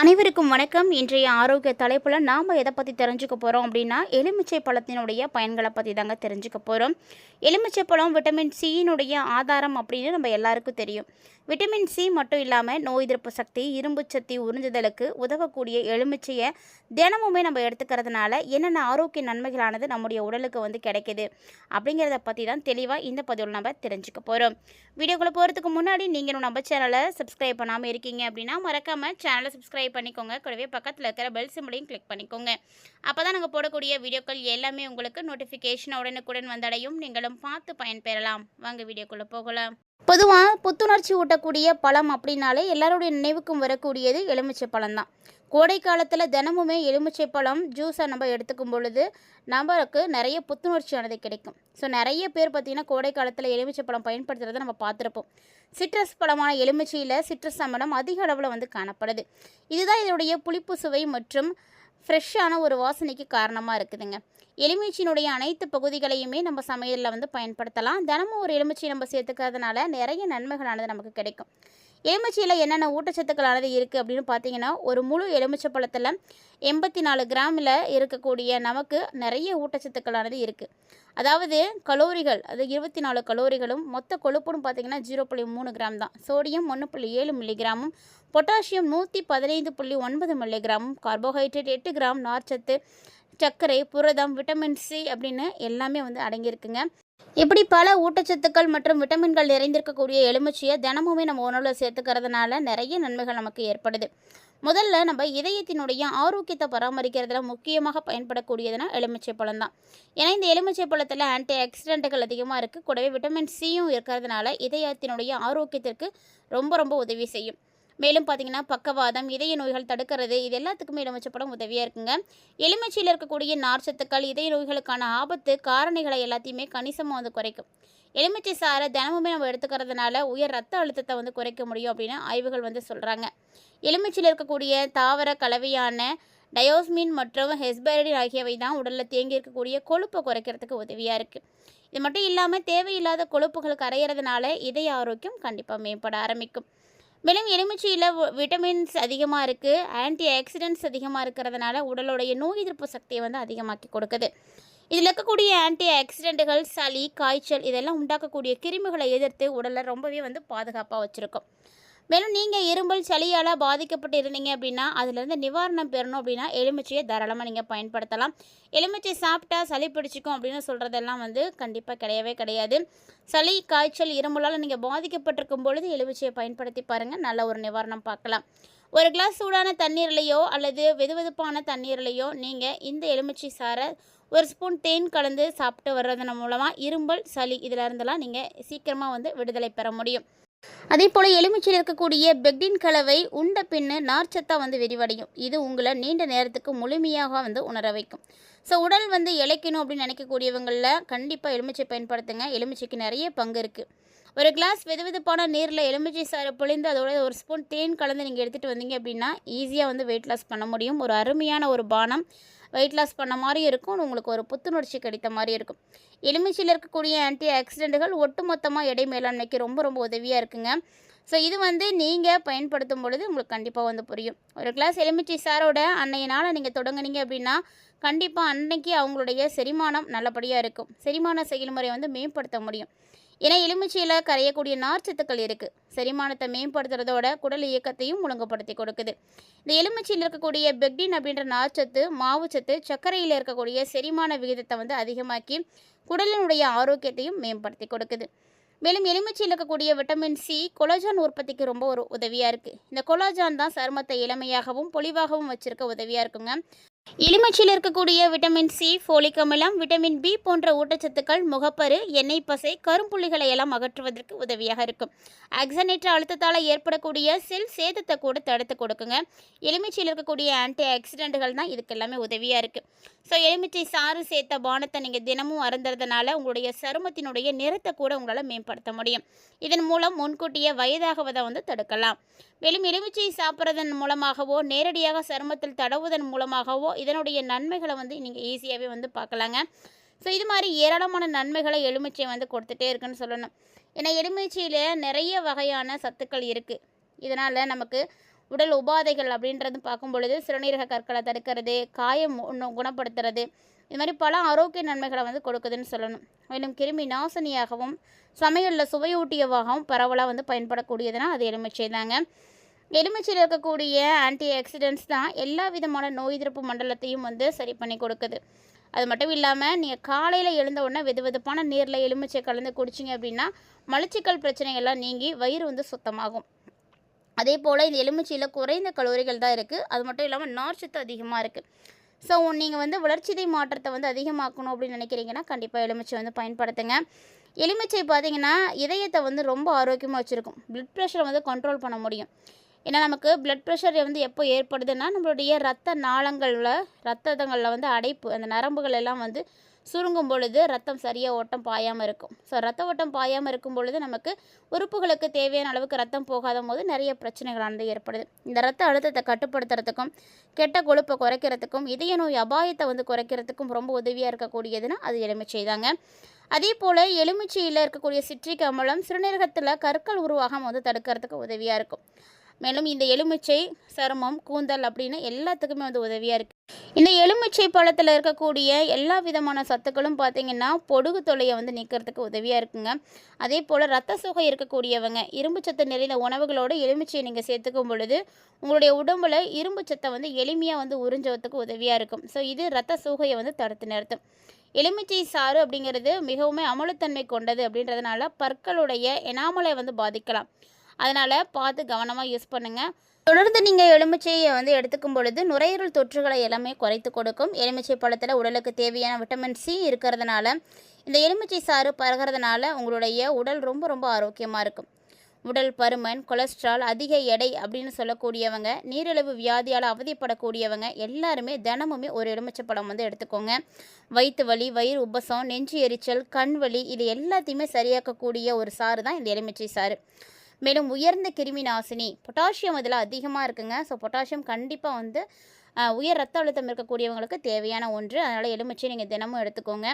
அனைவருக்கும் வணக்கம். இன்றைய ஆரோக்கிய தலைப்பில் நாம் எதை பற்றி தெரிஞ்சுக்க போகிறோம் அப்படின்னா, எலுமிச்சை பழத்தினுடைய பயன்களை பற்றி தாங்க தெரிஞ்சுக்க போகிறோம். எலுமிச்சை பழம் விட்டமின் சியினுடைய ஆதாரம் அப்படின்னு நம்ம எல்லாருக்கும் தெரியும். விட்டமின் சி மட்டும் இல்லாமல் நோய் எதிர்ப்பு சக்தி, இரும்பு சக்தி உறிஞ்சுதலுக்கு உதவக்கூடிய எலுமிச்சையை தினமுமே நம்ம எடுத்துக்கிறதுனால என்னென்ன ஆரோக்கிய நன்மைகளானது நம்முடைய உடலுக்கு கிடைக்கிது அப்படிங்கிறத பற்றி தான் தெளிவாக இந்த பதிவில் நம்ம தெரிஞ்சுக்க போகிறோம். வீடியோக்குள்ளே போகிறதுக்கு முன்னாடி நீங்கள் நம்ம சேனலை சப்ஸ்கிரைப் பண்ணாமல் இருக்கீங்க அப்படின்னா மறக்காமல் சேனலை சப்ஸ்கிரைப் பண்ணிக்கோங்க. கூடவே பக்கத்தில் இருக்கிற பெல் சிம்பளையும் கிளிக் பண்ணிக்கோங்க. அப்போ தான் நாங்கள் போடக்கூடிய வீடியோக்கள் எல்லாமே உங்களுக்கு நோட்டிஃபிகேஷன் உடனுக்குடன் வந்தடையும். நீங்களும் பார்த்து பயன்பெறலாம். வாங்க வீடியோக்குள்ளே போகலாம். பொதுவாக புத்துணர்ச்சி ஊட்டக்கூடிய பழம் அப்படின்னாலே எல்லாருடைய நினைவுக்கும் வரக்கூடியது எலுமிச்சை பழம் தான். கோடை காலத்தில் தினமுமே எலுமிச்சை பழம் ஜூஸை நம்ம எடுத்துக்கும் பொழுது நம்மளுக்கு நிறைய புத்துணர்ச்சியானது கிடைக்கும். ஸோ நிறைய பேர் பார்த்திங்கன்னா கோடை காலத்தில் எலுமிச்சை பழம் பயன்படுத்துகிறத நம்ம பார்த்துருப்போம். சிட்ரஸ் பழமான எலுமிச்சையில் சிட்ரஸ் அமிலம் அதிக அளவில் காணப்படுது. இதுதான் இதனுடைய புளிப்பு சுவை மற்றும் ஃப்ரெஷ்ஷான ஒரு வாசனைக்கு காரணமாக இருக்குதுங்க. எலுமிச்சையினுடைய அனைத்து பகுதிகளையுமே நம்ம சமையலில் பயன்படுத்தலாம். தினமும் ஒரு எலுமிச்சை நம்ம சேர்த்துக்கிறதுனால நிறைய நன்மைகளானது நமக்கு கிடைக்கும். எலுமிச்சையில் என்னென்ன ஊட்டச்சத்துக்களானது இருக்குது அப்படின்னு பார்த்தீங்கன்னா, ஒரு முழு எலுமிச்சை பழத்தில் 84 கிராமில் இருக்கக்கூடிய நமக்கு நிறைய ஊட்டச்சத்துக்களானது இருக்குது. அதாவது கலோரிகள், அது 24 கலோரிகளும், மொத்த கொழுப்புன்னு பார்த்தீங்கன்னா 0.3 கிராம் தான். சோடியம் 1.7 மில்லிகிராமும், பொட்டாசியம் 115.9 மில்லிகிராமும், கார்போஹைட்ரேட் 8 கிராம், நார்ச்சத்து, சர்க்கரை, புரதம், விட்டமின் சி அப்படின்னு எல்லாமே அடங்கியிருக்குங்க. இப்படி பல ஊட்டச்சத்துக்கள் மற்றும் விட்டமின்கள் நிறைந்திருக்கக்கூடிய எலுமிச்சையை தினமுமே நம்ம உணவில் சேர்த்துக்கிறதுனால நிறைய நன்மைகள் நமக்கு ஏற்படுது. முதல்ல நம்ம இதயத்தினுடைய ஆரோக்கியத்தை பராமரிக்கிறதுல முக்கியமாக பயன்படக்கூடியதுன்னா எலுமிச்சை பழம் தான். ஏன்னா இந்த எலுமிச்சை பழத்தில் ஆன்டி ஆக்சிடென்ட்டுகள் அதிகமாக இருக்குது. கூடவே விட்டமின் சியும் இருக்கிறதுனால இதயத்தினுடைய ஆரோக்கியத்திற்கு ரொம்ப ரொம்ப உதவி செய்யும். மேலும் பார்த்திங்கன்னா பக்கவாதம், இதய நோய்கள் தடுக்கிறது, இது எல்லாத்துக்குமே எலுமிச்சை பழம் உதவியாக இருக்குங்க. எலுமிச்சையில் இருக்கக்கூடிய நார்ச்சத்துக்கள் இதய நோய்களுக்கான ஆபத்து காரணிகளை எல்லாத்தையுமே கணிசமாக குறைக்கும். எலுமிச்சை சாறை தினமுமே நம்ம எடுத்துக்கிறதுனால உயர் ரத்த அழுத்தத்தை குறைக்க முடியும் அப்படின்னு ஆய்வுகள் சொல்கிறாங்க. எலுமிச்சையில் இருக்கக்கூடிய தாவர கலவையான டயோஸ்மின் மற்றும் ஹெஸ்பெரிடின் ஆகியவை தான் உடலில் தேங்கி இருக்கக்கூடிய கொழுப்பை குறைக்கிறதுக்கு உதவியாக இருக்குது. இது மட்டும் இல்லாமல் தேவையில்லாத கொழுப்புகள் கரையிறதுனால இதய ஆரோக்கியம் கண்டிப்பாக மேம்பட ஆரம்பிக்கும். மேலும் எலுமிச்சையில் விட்டமின்ஸ் அதிகமாக இருக்குது, ஆன்டி ஆக்சிடென்ட்ஸ் அதிகமாக இருக்கிறதுனால உடலுடைய நோய் எதிர்ப்பு சக்தியை அதிகமாக்கி கொடுக்குது. இதில் இருக்கக்கூடிய ஆன்டி ஆக்சிடென்ட்டுகள் சளி, காய்ச்சல் இதெல்லாம் உண்டாக்கக்கூடிய கிருமிகளை எதிர்த்து உடலை ரொம்பவே பாதுகாப்பாக வச்சுருக்கும். மேலும் நீங்கள் இருமல் சளியால் பாதிக்கப்பட்டு இருந்தீங்க அப்படின்னா அதிலேருந்து நிவாரணம் பெறணும் அப்படின்னா எலுமிச்சையை தாராளமாக நீங்கள் பயன்படுத்தலாம். எலுமிச்சை சாப்பிட்டா சளி பிடிச்சிக்கும் அப்படின்னு சொல்கிறதெல்லாம் கண்டிப்பாக கிடையவே கிடையாது. சளி, காய்ச்சல், இருமலால் நீங்கள் பாதிக்கப்பட்டிருக்கும் பொழுது எலுமிச்சையை பயன்படுத்தி பாருங்கள், நல்ல ஒரு நிவாரணம் பார்க்கலாம். ஒரு கிளாஸ் சூடான தண்ணீர்லையோ அல்லது வெதுவெதுப்பான தண்ணீர்லையோ நீங்கள் இந்த எலுமிச்சை சாறை ஒரு ஸ்பூன் தேன் கலந்து சாப்பிட்டு வர்றதன் மூலமாக இருமல், சளி இதில் இருந்தெல்லாம் நீங்கள் சீக்கிரமாக விடுதலை பெற முடியும். அதே போல் எலுமிச்சையில் இருக்கக்கூடிய பெக்டின் கலவை உண்ட பின்னு நார்ச்சத்தாக விரிவடையும். இது உங்களை நீண்ட நேரத்துக்கு முழுமையாக உணர வைக்கும். ஸோ உடல் இளைக்கணும் அப்படின்னு நினைக்கக்கூடியவங்களில் கண்டிப்பாக எலுமிச்சை பயன்படுத்துங்க. எலுமிச்சைக்கு நிறைய பங்கு இருக்குது. ஒரு கிளாஸ் வெதுவெதுப்பான நீரில் எலுமிச்சை சாறை பொழிந்து அதோட ஒரு ஸ்பூன் தேன் கலந்து நீங்கள் எடுத்துகிட்டு வந்தீங்க அப்படின்னா ஈஸியாக வெயிட் லாஸ் பண்ண முடியும். ஒரு அருமையான ஒரு பானம், வெயிட் லாஸ் பண்ண மாதிரி இருக்கும். உங்களுக்கு ஒரு புத்துணர்ச்சி கிடைத்த மாதிரி இருக்கும். எலுமிச்சையில் இருக்கக்கூடிய ஆன்டி ஆக்சிடென்ட்டுகள் ஒட்டுமொத்தமாக எடை மேலாண்மைக்கு ரொம்ப ரொம்ப உதவியாக இருக்குங்க. ஸோ இது நீங்கள் பயன்படுத்தும் பொழுது உங்களுக்கு கண்டிப்பாக புரியும். ஒரு கிளாஸ் எலுமிச்சை சாரோட அன்னைய நாளை நீங்கள் தொடங்குனீங்க அப்படின்னா கண்டிப்பாக அன்னைக்கு அவங்களுடைய செரிமானம் நல்லபடியாக இருக்கும். செரிமான செயல்முறை மேம்படுத்த முடியும். ஏன்னா எலுமிச்சையில் கரையக்கூடிய நார்ச்சத்துக்கள் இருக்குது. செரிமானத்தை மேம்படுத்துறதோட குடல் இயக்கத்தையும் ஒழுங்குபடுத்தி கொடுக்குது. இந்த எலுமிச்சையில் இருக்கக்கூடிய பெக்டின் அப்படின்ற நார்ச்சத்து, மாவுச்சத்து, சர்க்கரையில் இருக்கக்கூடிய செரிமான விகிதத்தை அதிகமாக்கி குடலினுடைய ஆரோக்கியத்தையும் மேம்படுத்தி கொடுக்குது. மேலும் எலுமிச்சையில் இருக்கக்கூடிய விட்டமின் சி கொலாஜன் உற்பத்திக்கு ரொம்ப ஒரு உதவியாக இருக்குது. இந்த கொலாஜான் தான் சருமத்தை இளமையாகவும் பொலிவாகவும் வச்சுருக்க உதவியாக இருக்குங்க. எலுமிச்சையில் இருக்கக்கூடிய விட்டமின் சி, ஃபோலிக் அமிலம், விட்டமின் பி போன்ற ஊட்டச்சத்துக்கள் முகப்பரு, எண்ணெய் பசை, கரும்புள்ளிகளை எல்லாம் அகற்றுவதற்கு உதவியாக இருக்கும். ஆக்சனேற்ற அழுத்தத்தால் ஏற்படக்கூடிய செல் சேதத்தை கூட தடுத்து கொடுக்குங்க. எலுமிச்சையில் இருக்கக்கூடிய ஆன்டி ஆக்சிடென்ட்டுகள் தான் இதுக்கு எல்லாமே உதவியாக இருக்குது. ஸோ எலுமிச்சை சாறு சேர்த்த பானத்தை நீங்கள் தினமும் அருந்துறதுனால உங்களுடைய சருமத்தினுடைய நிறத்தை கூட உங்களால் மேம்படுத்த முடியும். இதன் மூலம் முன்கூட்டிய வயதாகுவதை தடுக்கலாம். மேலும் எலுமிச்சை சாப்பிட்றதன் மூலமாகவோ நேரடியாக சருமத்தில் தடவுவதன் மூலமாகவோ இதனுடைய நன்மைகளை நீங்கள் ஈஸியாகவே பார்க்கலாங்க. ஸோ இது மாதிரி ஏராளமான நன்மைகளை எலுமிச்சை கொடுத்துட்டே இருக்குன்னு சொல்லணும். ஏன்னா எலுமிச்சையில் நிறைய வகையான சத்துக்கள் இருக்குது. இதனால் நமக்கு உடல் உபாதைகள் அப்படின்றது பார்க்கும் பொழுது சிறுநீரக கற்களை தடுக்கிறது, காயம் குணப்படுத்துறது, இது மாதிரி பல ஆரோக்கிய நன்மைகளை வந்து கொடுக்குதுன்னு சொல்லணும். மேலும் கிருமி நாசினியாகவும் சமையலில் சுவையூட்டியவாகவும் பரவலாக வந்து பயன்படக்கூடியதுன்னா அது எலுமிச்சை தாங்க. எலுமிச்சையில் இருக்கக்கூடிய ஆன்டி ஆக்சிடென்ட்ஸ் தான் எல்லா விதமான நோய் எதிர்ப்பு மண்டலத்தையும் வந்து சரி பண்ணி கொடுக்குது. அது மட்டும் இல்லாமல் நீங்கள் காலையில் எழுந்த உடனே வெதுவெதுப்பான நீரில் எலுமிச்சை கலந்து குடிச்சிங்க அப்படின்னா மலச்சிக்கல் பிரச்சனைகள்லாம் நீங்கி வயிறு வந்து சுத்தமாகும். அதே போல் இந்த எலுமிச்சையில் குறைந்த கலோரிகள் தான் இருக்குது. அது மட்டும் இல்லாமல் நார்ச்சத்து அதிகமாக இருக்குது. ஸோ நீங்கள் வந்து வளர்ச்சிதை மாற்றத்தை வந்து அதிகமாக்கணும் அப்படின்னு நினைக்கிறீங்கன்னா கண்டிப்பாக எலுமிச்சை வந்து பயன்படுத்துங்க. எலுமிச்சை பார்த்திங்கன்னா இதயத்தை வந்து ரொம்ப ஆரோக்கியமாக வச்சுருக்கும். பிளட் ப்ரெஷரை வந்து கண்ட்ரோல் பண்ண முடியும். ஏன்னா நமக்கு பிளட் ப்ரெஷர் வந்து எப்போ ஏற்படுதுன்னா நம்மளுடைய ரத்தங்களில் வந்து அடைப்பு, அந்த நரம்புகள் எல்லாம் வந்து சுருங்கும் பொழுது ரத்தம் சரியாக ஓட்டம் பாயாமல் இருக்கும். ஸோ ரத்த ஓட்டம் பாயாமல் இருக்கும் பொழுது நமக்கு உறுப்புகளுக்கு தேவையான அளவுக்கு ரத்தம் போகாத போது நிறைய பிரச்சனைகளானது ஏற்படுது. இந்த ரத்த அழுத்தத்தை கட்டுப்படுத்துறதுக்கும் கெட்ட கொழுப்பை குறைக்கிறதுக்கும் இதய நோய் அபாயத்தை வந்து குறைக்கிறதுக்கும் ரொம்ப உதவியாக இருக்கக்கூடியதுன்னா அது எலுமிச்சை தாங்க. அதே போல் எலுமிச்சையில் இருக்கக்கூடிய சிட்ரிக் அமிலம் சிறுநீரகத்தில் கற்கள் உருவாகாமல் வந்து தடுக்கிறதுக்கு உதவியாக இருக்கும். மேலும் இந்த எலுமிச்சை சருமம், கூந்தல் அப்படின்னு எல்லாத்துக்குமே வந்து உதவியாக இருக்குது. இந்த எலுமிச்சை பழத்தில் இருக்கக்கூடிய எல்லா விதமான சத்துக்களும் பார்த்திங்கன்னா பொடுகு தொல்லையை வந்து நீக்கிறதுக்கு உதவியாக இருக்குங்க. அதே போல் ரத்த சோகை இருக்கக்கூடியவங்க இரும்பு சத்து நிறைந்த உணவுகளோடு எலுமிச்சையை நீங்கள் சேர்த்துக்கும் பொழுது உங்களுடைய உடம்புல இரும்பு சத்தை வந்து எளிமையாக வந்து உறிஞ்சுவதுக்கு உதவியாக இருக்கும். ஸோ இது ரத்த சோகையை வந்து தடுத்து நிறுத்தும். எலுமிச்சை சாறு அப்படிங்கிறது மிகவும் அமிலத்தன்மை கொண்டது அப்படின்றதுனால பற்களுடைய எனாமலை வந்து பாதிக்கலாம். அதனால் பார்த்து கவனமாக யூஸ் பண்ணுங்கள். தொடர்ந்து நீங்கள் எலுமிச்சையை வந்து எடுத்துக்கும் பொழுது நுரையீரல் தொற்றுகளை எல்லாமே குறைத்து கொடுக்கும். எலுமிச்சை பழத்தில் உடலுக்கு தேவையான விட்டமின் சி இருக்கிறதுனால இந்த எலுமிச்சை சாறு பருகிறதுனால உங்களுடைய உடல் ரொம்ப ரொம்ப ஆரோக்கியமாக இருக்கும். உடல் பருமன், கொலஸ்ட்ரால், அதிக எடை அப்படின்னு சொல்லக்கூடியவங்க, நீரிழிவு வியாதியால் அவதிப்படக்கூடியவங்க எல்லாருமே தினமுமே ஒரு எலுமிச்சை பழம் வந்து எடுத்துக்கோங்க. வயிற்று வலி, வயிறு உபசம், நெஞ்சு எரிச்சல், கண் வலி இது எல்லாத்தையுமே சரியாக்கக்கூடிய ஒரு சாறு தான் இந்த எலுமிச்சை சாறு. மேலும் உயர்ந்த கிருமி நாசினி, பொட்டாசியம் இதில் அதிகமாக இருக்குங்க. ஸோ பொட்டாசியம் கண்டிப்பாக வந்து உயர் ரத்த அழுத்தம் இருக்கக்கூடியவங்களுக்கு தேவையான ஒன்று. அதனால் எலுமிச்சை நீங்கள் தினமும் எடுத்துக்கோங்க.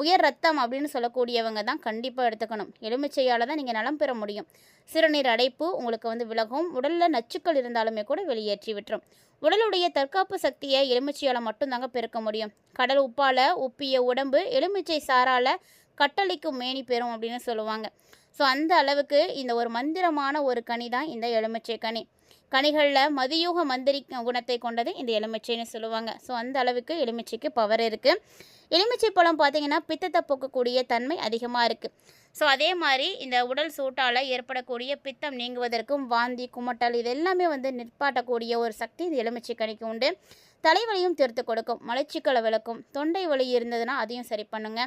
உயர் ரத்தம் அப்படின்னு சொல்லக்கூடியவங்க தான் கண்டிப்பாக எடுத்துக்கணும். எலுமிச்சையால் தான் நீங்கள் நலம் பெற முடியும். சிறுநீர் அடைப்பு உங்களுக்கு வந்து விலகும். உடலில் நச்சுக்கள் இருந்தாலுமே கூட வெளியேற்றி விட்டுரும். உடலுடைய தற்காப்பு சக்தியை எலுமிச்சையால் மட்டும்தாங்க பெருக்க முடியும். கடல் உப்பால் உப்பிய உடம்பு எலுமிச்சை சாரால் கட்டளிக்கும் மேனி பெறும் அப்படின்னு சொல்லுவாங்க. ஸோ அந்த அளவுக்கு இந்த ஒரு மந்திரமான ஒரு கனி தான் இந்த எலுமிச்சை கனி. கனிகளில் மதியூக மந்திரி குணத்தை கொண்டது இந்த எலுமிச்சைன்னு சொல்லுவாங்க. ஸோ அந்த அளவுக்கு எலுமிச்சைக்கு பவர் இருக்குது. எலுமிச்சை பழம் பார்த்திங்கன்னா பித்தத்தை போக்கக்கூடிய தன்மை அதிகமாக இருக்குது. ஸோ அதே மாதிரி இந்த உடல் சூட்டால் ஏற்படக்கூடிய பித்தம் நீங்குவதற்கும் வாந்தி, குமட்டல் இது எல்லாமே வந்து நிற்பாட்டக்கூடிய ஒரு சக்தி இந்த எலுமிச்சை கனிக்கு உண்டு. தலைவலியும் தீர்த்து கொடுக்கும். மலச்சிக்கலை விளக்கும். தொண்டை வலி இருந்ததுன்னா அதையும் சரி பண்ணுங்க.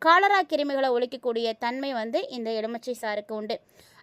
காலரா கிருமிகளை ஒழிக்கக்கூடிய தன்மை வந்து இந்த எலுமிச்சை சாருக்கு உண்டு.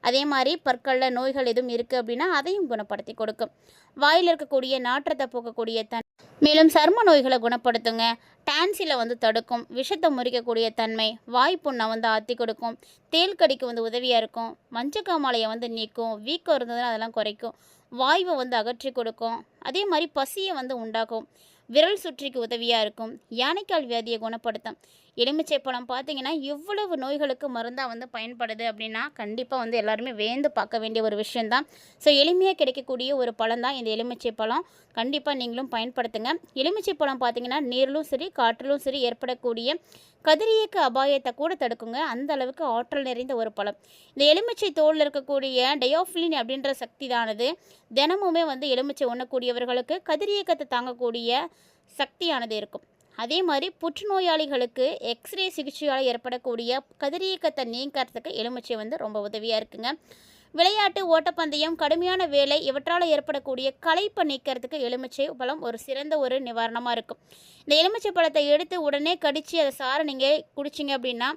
அதே மாதிரி பற்களில் நோய்கள் எதுவும் இருக்குது அப்படின்னா அதையும் குணப்படுத்தி கொடுக்கும். வாயில் இருக்கக்கூடிய நாற்றத்தை போக்கக்கூடிய மேலும் சர்ம நோய்களை குணப்படுத்துங்க. டான்சிலை வந்து தடுக்கும். விஷத்தை முறிக்கக்கூடிய தன்மை. வாய்ப்புண்ணை வந்து ஆற்றி கொடுக்கும். தேல் கடிக்கு வந்து உதவியாக இருக்கும். மஞ்சக்காமாலையை வந்து நீக்கும். வீக்கம் இருந்ததுன்னா அதெல்லாம் குறைக்கும். வாய்வை வந்து அகற்றி கொடுக்கும். அதே மாதிரி பசியை வந்து உண்டாக்கும். விரல் சுற்றிக்கு உதவியாக இருக்கும். யானைக்கால் வியாதியை குணப்படுத்தும். எலுமிச்சை பழம் பார்த்திங்கன்னா எவ்வளவு நோய்களுக்கு மருந்தாக வந்து பயன்படுது அப்படின்னா கண்டிப்பாக வந்து எல்லாருமே வேந்து பார்க்க வேண்டிய ஒரு விஷயந்தான். ஸோ எளிமையாக கிடைக்கக்கூடிய ஒரு பழம் தான் இந்த எலுமிச்சை பழம். கண்டிப்பாக நீங்களும் பயன்படுத்துங்க. எலுமிச்சை பழம் பார்த்திங்கன்னா நீரிலும் சரி காற்றிலும் சரி ஏற்படக்கூடிய கதிரியக்க அபாயத்தை கூட தடுக்குங்க. அந்த அளவுக்கு ஆற்றல் நிறைந்த ஒரு பழம். இந்த எலுமிச்சை தோலில் இருக்கக்கூடிய டயோஃபிலின் அப்படின்ற சக்தி தானது தினமுமே வந்து எலுமிச்சை உண்ணக்கூடியவர்களுக்கு கதிரியக்கத்தை தாங்கக்கூடிய சக்தியானது இருக்கும். அதே மாதிரி புற்றுநோயாளிகளுக்கு எக்ஸ்ரே சிகிச்சையால் ஏற்படக்கூடிய கதிரியக்கத்தை நீக்கிறதுக்கு எலுமிச்சை வந்து ரொம்ப உதவியாக இருக்குங்க. விளையாட்டு, ஓட்டப்பந்தயம், கடுமையான வேலை இவற்றால் ஏற்படக்கூடிய களைப்பை நீக்கிறதுக்கு எலுமிச்சை பழம் ஒரு சிறந்த ஒரு நிவாரணமாக இருக்கும். இந்த எலுமிச்சை பழத்தை எடுத்து உடனே கடித்து அதை சாரை நீங்கள் குடிச்சிங்க அப்படின்னா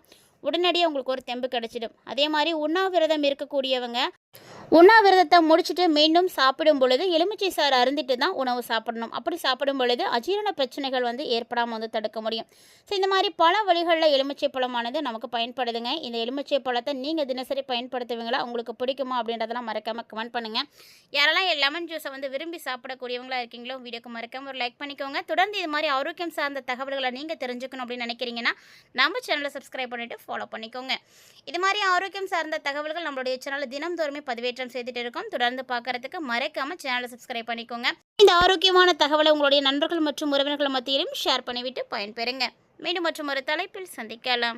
உடனடியாக உங்களுக்கு ஒரு தெம்பு கிடச்சிடும். அதே மாதிரி உண்ணாவிரதம் இருக்கக்கூடியவங்க உண்ணாவிரதத்தை முடிச்சுட்டு மீண்டும் சாப்பிடும் பொழுது எலுமிச்சை சாறு அருந்திட்டு தான் உணவு சாப்பிடணும். அப்படி சாப்பிடும் பொழுது அஜீரண பிரச்சனைகள் வந்து ஏற்படாமல் வந்து தடுக்க முடியும். ஸோ இந்த மாதிரி பல வழிகளில் எலுமிச்சை பழமானது நமக்கு பயன்படுதுங்க. இந்த எலுமிச்சை பழத்தை நீங்கள் தினசரி பயன்படுத்துவீங்களா, உங்களுக்கு பிடிக்குமா அப்படின்றதெல்லாம் மறக்காமல் கமெண்ட் பண்ணுங்கள். யாரெல்லாம் லெமன் ஜூஸை வந்து விரும்பி சாப்பிடக்கூடியவங்களா இருக்கீங்களோ வீடியோக்கு மறக்காம ஒரு லைக் பண்ணிக்கோங்க. தொடர்ந்து இது மாதிரி ஆரோக்கியம் சார்ந்த தகவல்களை நீங்கள் தெரிஞ்சுக்கணும் அப்படின்னு நினைக்கிறீங்கன்னா நம்ம சேனலை சப்ஸ்கிரைப் பண்ணிவிட்டு ஃபாலோ பண்ணிக்கோங்க. இது மாதிரி ஆரோக்கியம் சார்ந்த தகவல்கள் நம்மளுடைய சேனலில் தினம்தோறுமே எல்லாத்தையுமே பதிவேற்றம் செய்துட்டு இருக்கோம். தொடர்ந்து பார்க்கறதுக்கு மறக்காமல் சேனலை சப்ஸ்கிரைப் பண்ணிக்கோங்க. இந்த ஆரோக்கியமான தகவலை உங்களுடைய நண்பர்கள் மற்றும் உறவினர்கள் மத்தியிலும் ஷேர் பண்ணிவிட்டு பயன்பெறுங்க. மீண்டும் மற்றும் ஒரு தலைப்பில் சந்திக்கலாம்.